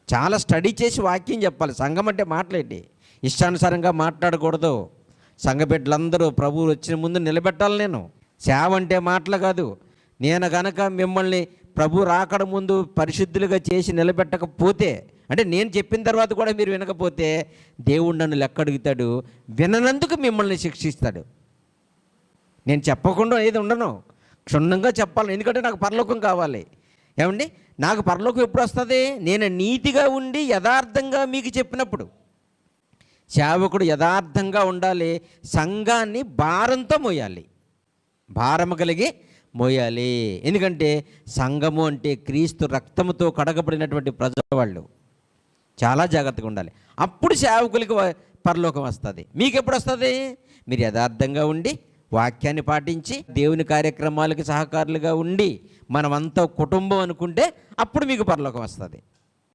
చాలా స్టడీ చేసి వాక్యం చెప్పాలి. సంఘం అంటే మాట్లాడి ఇష్టానుసారంగా మాట్లాడకూడదు. సంఘ బిడ్డలందరూ ప్రభువు వచ్చిన ముందు నిలబెట్టాలి. నేను సేవ అంటే మాటలు కాదు. నేను గనక మిమ్మల్ని ప్రభు రాకడ ముందు పరిశుద్ధులుగా చేసి నిలబెట్టకపోతే, అంటే నేను చెప్పిన తర్వాత కూడా మీరు వినకపోతే దేవుడు నన్ను లెక్క అడుగుతాడు. విననందుకు మిమ్మల్ని శిక్షిస్తాడు. నేను చెప్పకుండా ఏది ఉండను, క్షుణ్ణంగా చెప్పాలి. ఎందుకంటే నాకు పరలోకం కావాలి. ఏమండి, నాకు పరలోకం ఎప్పుడు వస్తుంది? నేను నీతిగా ఉండి యథార్థంగా మీకు చెప్పినప్పుడు. సేవకుడు యథార్థంగా ఉండాలి. సంఘాన్ని భారంతో మోయాలి, భారము కలిగి మోయాలి. ఎందుకంటే సంఘము అంటే క్రీస్తు రక్తముతో కడగబడినటువంటి ప్రజలు. చాలా జాగ్రత్తగా ఉండాలి. అప్పుడు సేవకులకి పరలోకం వస్తుంది. మీకు ఎప్పుడు వస్తుంది? మీరు యథార్థంగా ఉండి వాక్యాన్ని పాటించి దేవుని కార్యక్రమాలకి సహకారులుగా ఉండి మనమంతా కుటుంబం అనుకుంటే అప్పుడు మీకు పరలోకం వస్తుంది.